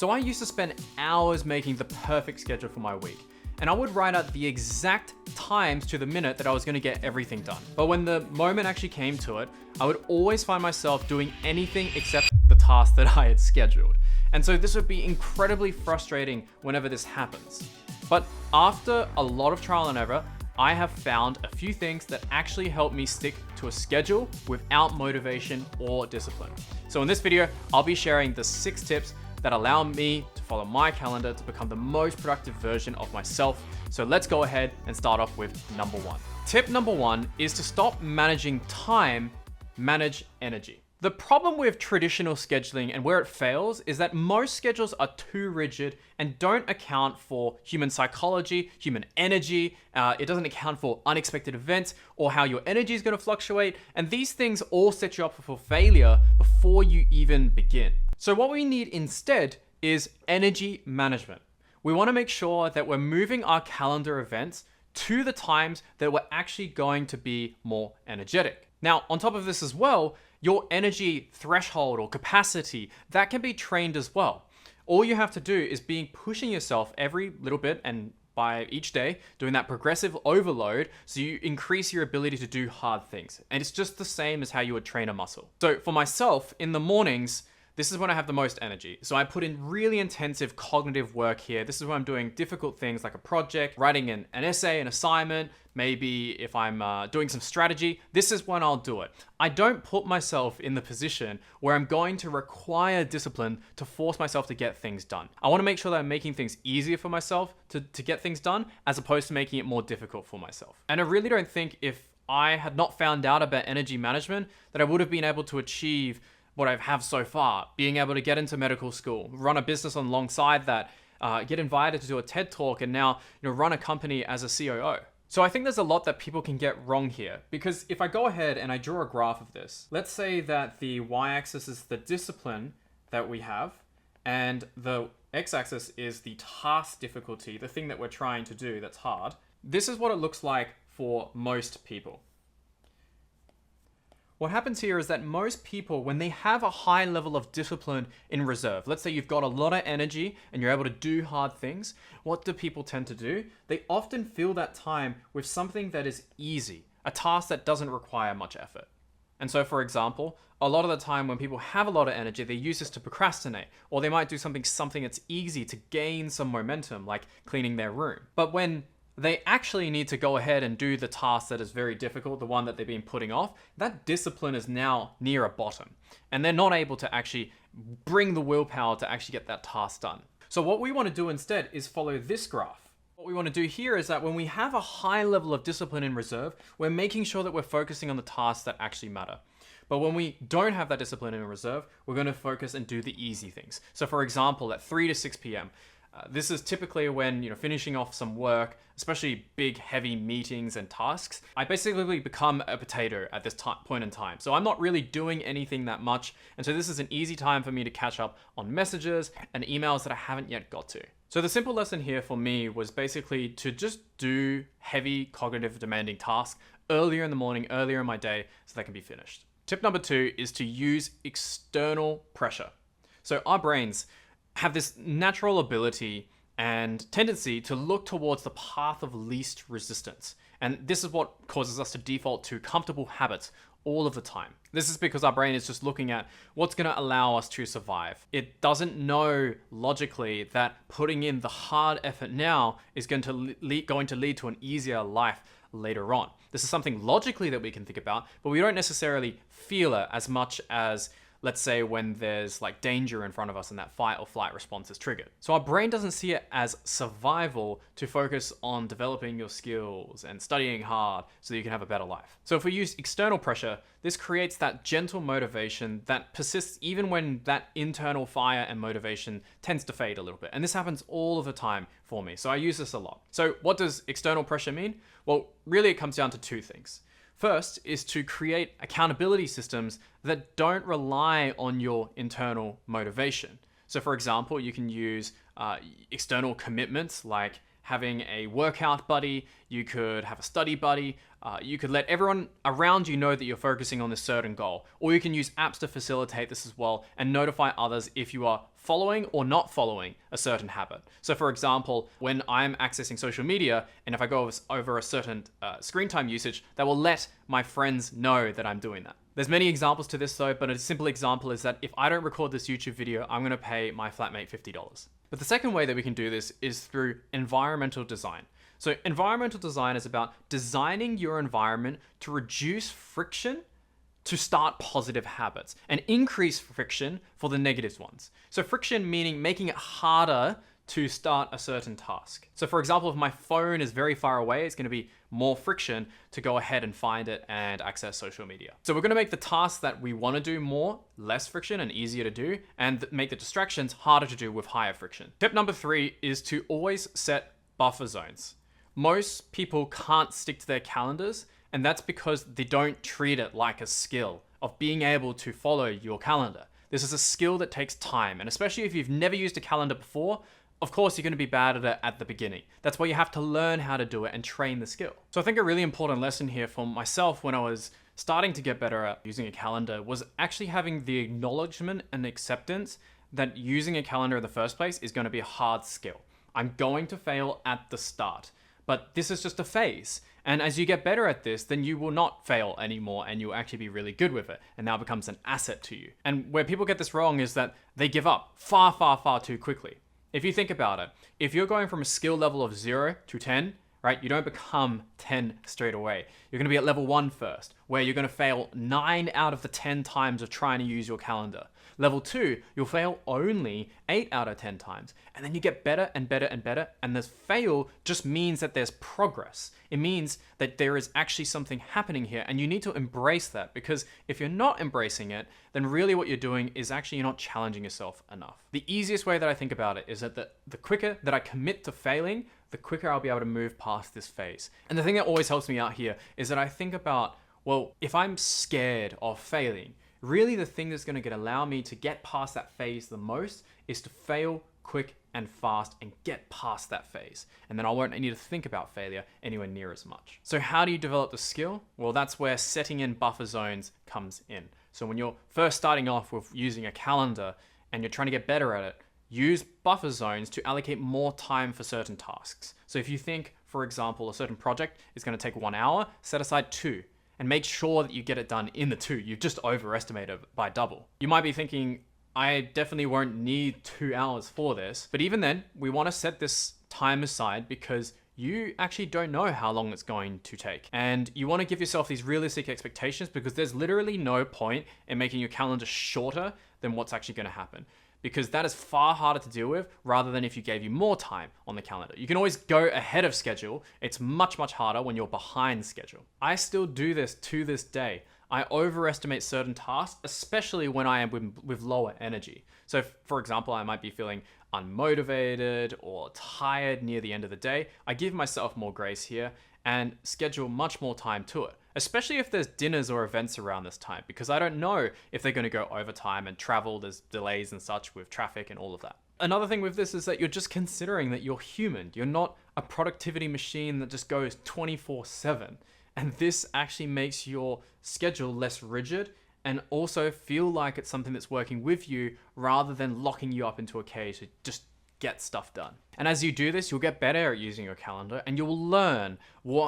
So I used to spend hours making the perfect schedule for my week. And I would write out the exact times to the minute that I was gonna get everything done. But when the moment actually came to it, I would always find myself doing anything except the task that I had scheduled. And so this would be incredibly frustrating whenever this happens. But after a lot of trial and error, I have found a few things that actually help me stick to a schedule without motivation or discipline. So in this video, I'll be sharing the 6 tips that allow me to follow my calendar to become the most productive version of myself. So let's go ahead and start off with number 1. Tip number 1 is to stop managing time, manage energy. The problem with traditional scheduling and where it fails is that most schedules are too rigid and don't account for human psychology, human energy. It doesn't account for unexpected events or how your energy is going to fluctuate. And these things all set you up for failure before you even begin. So what we need instead is energy management. We want to make sure that we're moving our calendar events to the times that we're actually going to be more energetic. Now, on top of this as well, your energy threshold or capacity, that can be trained as well. All you have to do is pushing yourself every little bit and by each day, doing that progressive overload so you increase your ability to do hard things. And it's just the same as how you would train a muscle. So for myself, in the mornings, this is when I have the most energy. So I put in really intensive cognitive work here. This is when I'm doing difficult things like a project, writing an essay, an assignment, maybe if I'm doing some strategy, this is when I'll do it. I don't put myself in the position where I'm going to require discipline to force myself to get things done. I want to make sure that I'm making things easier for myself to get things done, as opposed to making it more difficult for myself. And I really don't think if I had not found out about energy management, that I would have been able to achieve what I have so far, being able to get into medical school, run a business alongside that, get invited to do a TED Talk, and now run a company as a COO. So I think there's a lot that people can get wrong here, because if I go ahead and I draw a graph of this, let's say that the y-axis is the discipline that we have, and the x-axis is the task difficulty, the thing that we're trying to do that's hard. This is what it looks like for most people. What happens here is that most people, when they have a high level of discipline in reserve, let's say you've got a lot of energy and you're able to do hard things, what do people tend to do? They often fill that time with something that is easy, a task that doesn't require much effort. And so, for example, a lot of the time when people have a lot of energy, they use this to procrastinate, or they might do something that's easy to gain some momentum, like cleaning their room. But when they actually need to go ahead and do the task that is very difficult, the one that they've been putting off, that discipline is now near a bottom. And they're not able to actually bring the willpower to actually get that task done. So what we want to do instead is follow this graph. What we want to do here is that when we have a high level of discipline in reserve, we're making sure that we're focusing on the tasks that actually matter. But when we don't have that discipline in reserve, we're going to focus and do the easy things. So for example, at 3 to 6 p.m., this is typically when, finishing off some work, especially big, heavy meetings and tasks, I basically become a potato at this point in time. So I'm not really doing anything that much. And so this is an easy time for me to catch up on messages and emails that I haven't yet got to. So the simple lesson here for me was basically to just do heavy cognitive demanding tasks earlier in the morning, earlier in my day, so they can be finished. Tip number 2 is to use external pressure. So our brains have this natural ability and tendency to look towards the path of least resistance. And this is what causes us to default to comfortable habits all of the time. This is because our brain is just looking at what's going to allow us to survive. It doesn't know logically that putting in the hard effort now is going to lead to an easier life later on. This is something logically that we can think about, but we don't necessarily feel it as much as, let's say, when there's like danger in front of us and that fight or flight response is triggered. So our brain doesn't see it as survival to focus on developing your skills and studying hard so that you can have a better life. So if we use external pressure, this creates that gentle motivation that persists even when that internal fire and motivation tends to fade a little bit. And this happens all of the time for me. So I use this a lot. So what does external pressure mean? Well, really it comes down to 2 things. First is to create accountability systems that don't rely on your internal motivation. So for example, you can use external commitments like having a workout buddy, you could have a study buddy, you could let everyone around you know that you're focusing on this certain goal, or you can use apps to facilitate this as well and notify others if you are following or not following a certain habit. So for example, when I'm accessing social media, and if I go over a certain screen time usage, that will let my friends know that I'm doing that. There's many examples to this though, but a simple example is that if I don't record this YouTube video, I'm gonna pay my flatmate $50. But the second way that we can do this is through environmental design. So environmental design is about designing your environment to reduce friction to start positive habits and increase friction for the negative ones. So friction meaning making it harder to start a certain task. So for example, if my phone is very far away, it's going to be more friction to go ahead and find it and access social media. So we're going to make the tasks that we want to do more, less friction and easier to do, and make the distractions harder to do with higher friction. Tip number 3 is to always set buffer zones. Most people can't stick to their calendars, and that's because they don't treat it like a skill of being able to follow your calendar. This is a skill that takes time, and especially if you've never used a calendar before, of course you're going to be bad at it at the beginning. That's why you have to learn how to do it and train the skill. So I think a really important lesson here for myself when I was starting to get better at using a calendar was actually having the acknowledgement and acceptance that using a calendar in the first place is going to be a hard skill. I'm going to fail at the start, but this is just a phase. And as you get better at this, then you will not fail anymore and you'll actually be really good with it. And now it becomes an asset to you. And where people get this wrong is that they give up far, far, far too quickly. If you think about it, if you're going from a skill level of 0 to 10, right, you don't become 10 straight away. You're going to be at level 1 first, where you're going to fail 9 out of the 10 times of trying to use your calendar. Level 2, you'll fail only 8 out of 10 times. And then you get better and better and better. And this fail just means that there's progress. It means that there is actually something happening here. And you need to embrace that, because if you're not embracing it, then really what you're doing is actually you're not challenging yourself enough. The easiest way that I think about it is that the quicker that I commit to failing, the quicker I'll be able to move past this phase. And the thing that always helps me out here is that I think about, well, if I'm scared of failing, really the thing that's going to allow me to get past that phase the most is to fail quick and fast and get past that phase. And then I won't need to think about failure anywhere near as much. So how do you develop the skill? Well, that's where setting in buffer zones comes in. So when you're first starting off with using a calendar and you're trying to get better at it, use buffer zones to allocate more time for certain tasks. So if you think, for example, a certain project is going to take 1 hour, set aside 2. And make sure that you get it done in the 2. You've just overestimated by double. You might be thinking, I definitely won't need 2 hours for this. But even then, we want to set this time aside because you actually don't know how long it's going to take. And you want to give yourself these realistic expectations, because there's literally no point in making your calendar shorter than what's actually going to happen, because that is far harder to deal with rather than if you gave you more time on the calendar. You can always go ahead of schedule. It's much, much harder when you're behind schedule. I still do this to this day. I overestimate certain tasks, especially when I am with lower energy. So for example, I might be feeling unmotivated or tired near the end of the day. I give myself more grace here and schedule much more time to it, especially if there's dinners or events around this time, because I don't know if they're going to go overtime and travel, there's delays and such with traffic and all of that. Another thing with this is that you're just considering that you're human. You're not a productivity machine that just goes 24/7. And this actually makes your schedule less rigid and also feel like it's something that's working with you rather than locking you up into a cage to just get stuff done. And as you do this, you'll get better at using your calendar and you'll learn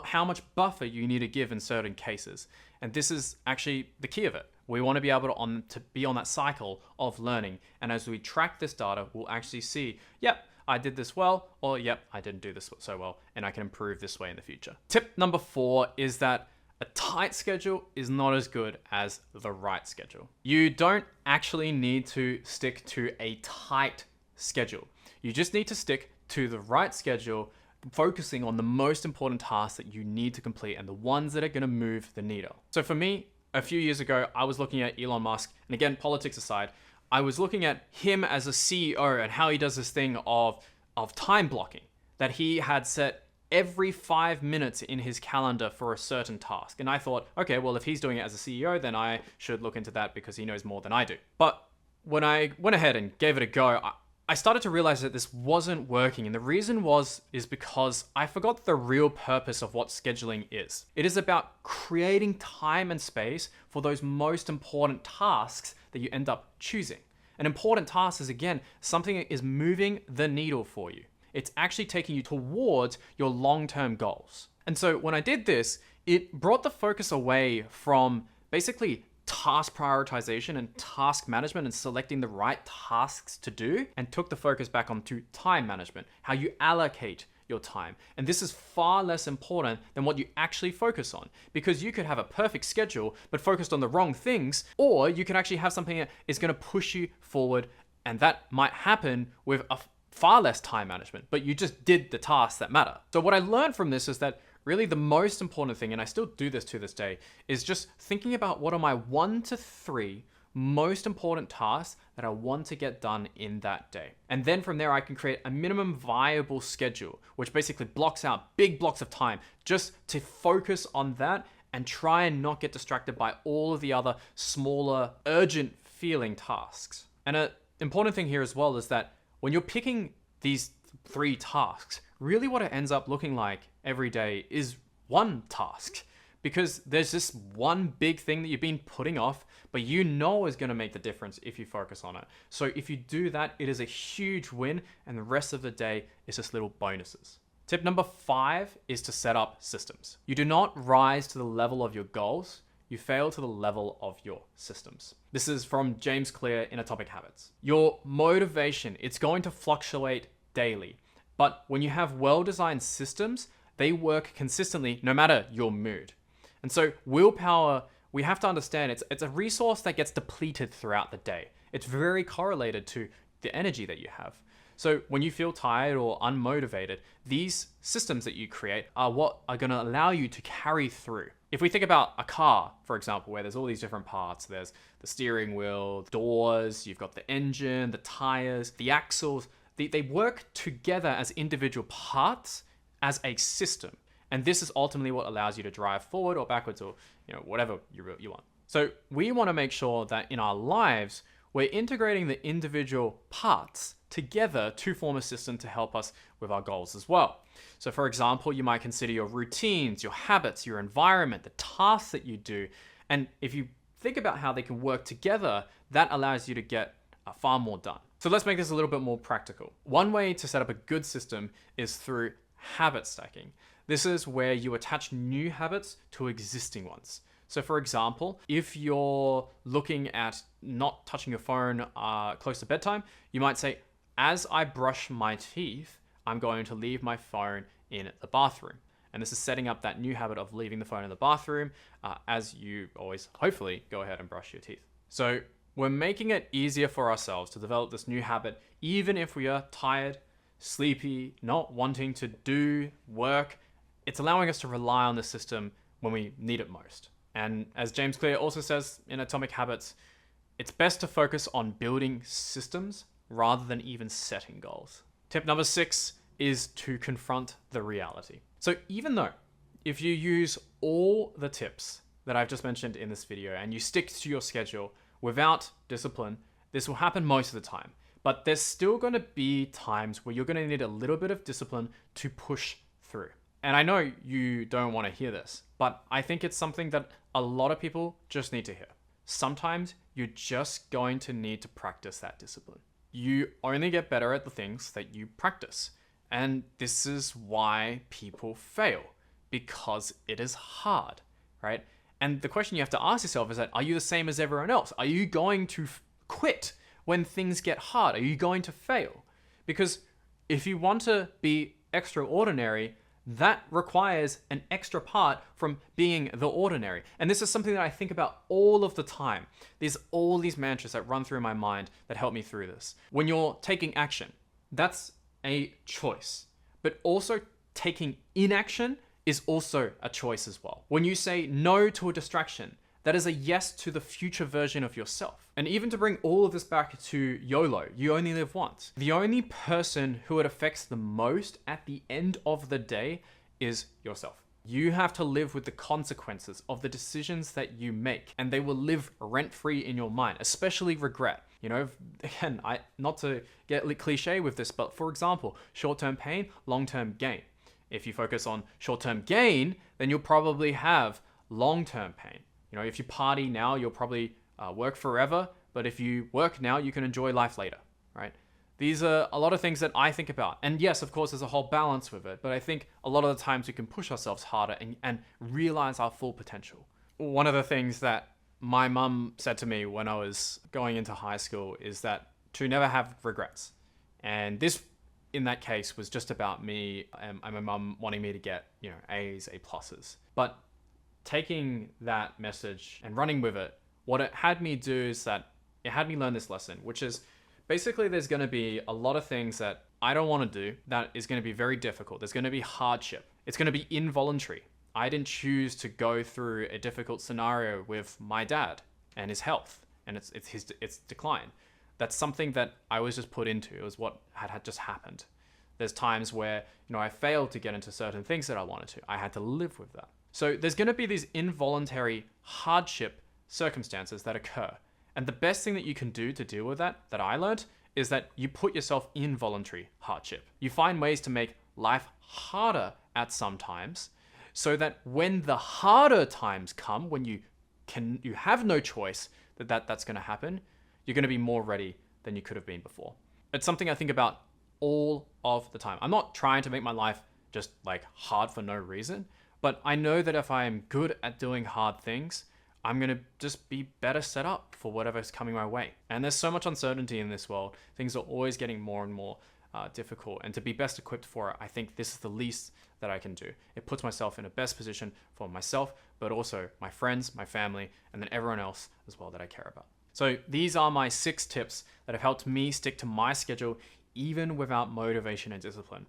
how much buffer you need to give in certain cases. And this is actually the key of it. We want to be able to be on that cycle of learning. And as we track this data, we'll actually see, yep, I did this well, or yep, I didn't do this so well, and I can improve this way in the future. Tip number 4 is that a tight schedule is not as good as the right schedule. You don't actually need to stick to a tight schedule. You just need to stick to the right schedule, focusing on the most important tasks that you need to complete and the ones that are going to move the needle. So for me, a few years ago, I was looking at Elon Musk, and again, politics aside, I was looking at him as a CEO and how he does this thing of time blocking, that he had set every 5 minutes in his calendar for a certain task. And I thought, okay, well, if he's doing it as a CEO, then I should look into that because he knows more than I do. But when I went ahead and gave it a go, I started to realize that this wasn't working. And the reason is because I forgot the real purpose of what scheduling is. It is about creating time and space for those most important tasks that you end up choosing. An important task is, again, something that is moving the needle for you. It's actually taking you towards your long-term goals. And so when I did this, it brought the focus away from basically task prioritization and task management and selecting the right tasks to do, and took the focus back onto time management, how you allocate your time. And this is far less important than what you actually focus on, because you could have a perfect schedule but focused on the wrong things, or you could actually have something that is going to push you forward, and that might happen with a far less time management, but you just did the tasks that matter. So what I learned from this is that really the most important thing, and I still do this to this day, is just thinking about what are my 1 to 3 most important tasks that I want to get done in that day. And then from there, I can create a minimum viable schedule, which basically blocks out big blocks of time just to focus on that and try and not get distracted by all of the other smaller, urgent feeling tasks. And an important thing here as well is that when you're picking these 3 tasks, really what it ends up looking like every day is one task, because there's just one big thing that you've been putting off, but you know is going to make the difference if you focus on it. So if you do that, it is a huge win, and the rest of the day is just little bonuses. Tip number 5 is to set up systems. You do not rise to the level of your goals, you fail to the level of your systems. This is from James Clear in Atomic Habits. Your motivation, it's going to fluctuate daily, but when you have well-designed systems, they work consistently no matter your mood. And so willpower, we have to understand it's a resource that gets depleted throughout the day. It's very correlated to the energy that you have. So when you feel tired or unmotivated, these systems that you create are what are going to allow you to carry through. If we think about a car, for example, where there's all these different parts, there's the steering wheel, doors, you've got the engine, the tires, the axles, they work together as individual parts as a system. And this is ultimately what allows you to drive forward or backwards, or whatever you want. So we want to make sure that in our lives, we're integrating the individual parts together to form a system to help us with our goals as well. So for example, you might consider your routines, your habits, your environment, the tasks that you do. And if you think about how they can work together, that allows you to get far more done. So let's make this a little bit more practical. One way to set up a good system is through habit stacking. This is where you attach new habits to existing ones. So for example, if you're looking at not touching your phone close to bedtime, you might say, as I brush my teeth, I'm going to leave my phone in the bathroom. And this is setting up that new habit of leaving the phone in the bathroom as you always, hopefully, go ahead and brush your teeth. So we're making it easier for ourselves to develop this new habit, even if we are tired, sleepy, not wanting to do work. It's allowing us to rely on the system when we need it most. And as James Clear also says in Atomic Habits, it's best to focus on building systems rather than even setting goals. Tip number 6 is to confront the reality. So even though if you use all the tips that I've just mentioned in this video and you stick to your schedule without discipline, this will happen most of the time. But there's still going to be times where you're going to need a little bit of discipline to push through. And I know you don't want to hear this, but I think it's something that a lot of people just need to hear. Sometimes you're just going to need to practice that discipline. You only get better at the things that you practice. And this is why people fail, because it is hard, right? And the question you have to ask yourself is that, are you the same as everyone else? Are you going to quit when things get hard? Are you going to fail? Because if you want to be extraordinary, that requires an extra part from being the ordinary. And this is something that I think about all of the time. There's all these mantras that run through my mind that help me through this. When you're taking action, that's a choice. But also taking inaction is also a choice as well. When you say no to a distraction, that is a yes to the future version of yourself. And even to bring all of this back to YOLO, you only live once. The only person who it affects the most at the end of the day is yourself. You have to live with the consequences of the decisions that you make, and they will live rent-free in your mind, especially regret. Again, not to get cliche with this, but for example, short-term pain, long-term gain. If you focus on short-term gain, then you'll probably have long-term pain. If you party now, you'll probably work forever, but if you work now, you can enjoy life later, right? These are a lot of things that I think about. And yes, of course, there's a whole balance with it, but I think a lot of the times we can push ourselves harder and realize our full potential. One of the things that my mum said to me when I was going into high school is that to never have regrets. And this, in that case, was just about me and my mum wanting me to get, A's, A pluses. But taking that message and running with it, what it had me do is that it had me learn this lesson, which is basically there's going to be a lot of things that I don't want to do that is going to be very difficult. There's going to be hardship. It's going to be involuntary. I didn't choose to go through a difficult scenario with my dad and his health and its decline. That's something that I was just put into. It was what had just happened. There's times where, I failed to get into certain things that I wanted to. I had to live with that. So there's going to be these involuntary hardship circumstances that occur. And the best thing that you can do to deal with that I learned, is that you put yourself in voluntary hardship. You find ways to make life harder at some times, so that when the harder times come, when you have no choice that's going to happen, you're going to be more ready than you could have been before. It's something I think about all of the time. I'm not trying to make my life just hard for no reason, but I know that if I am good at doing hard things, I'm going to just be better set up for whatever's coming my way. And there's so much uncertainty in this world. Things are always getting more and more difficult. And to be best equipped for it, I think this is the least that I can do. It puts myself in a best position for myself, but also my friends, my family, and then everyone else as well that I care about. So these are my 6 tips that have helped me stick to my schedule even without motivation and discipline.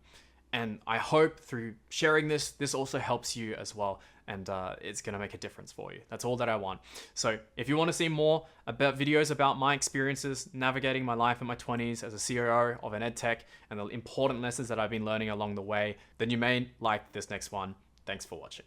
And I hope through sharing this also helps you as well. And it's going to make a difference for you. That's all that I want. So if you want to see more about videos about my experiences navigating my life in my 20s as a COO of an edtech and the important lessons that I've been learning along the way, then you may like this next one. Thanks for watching.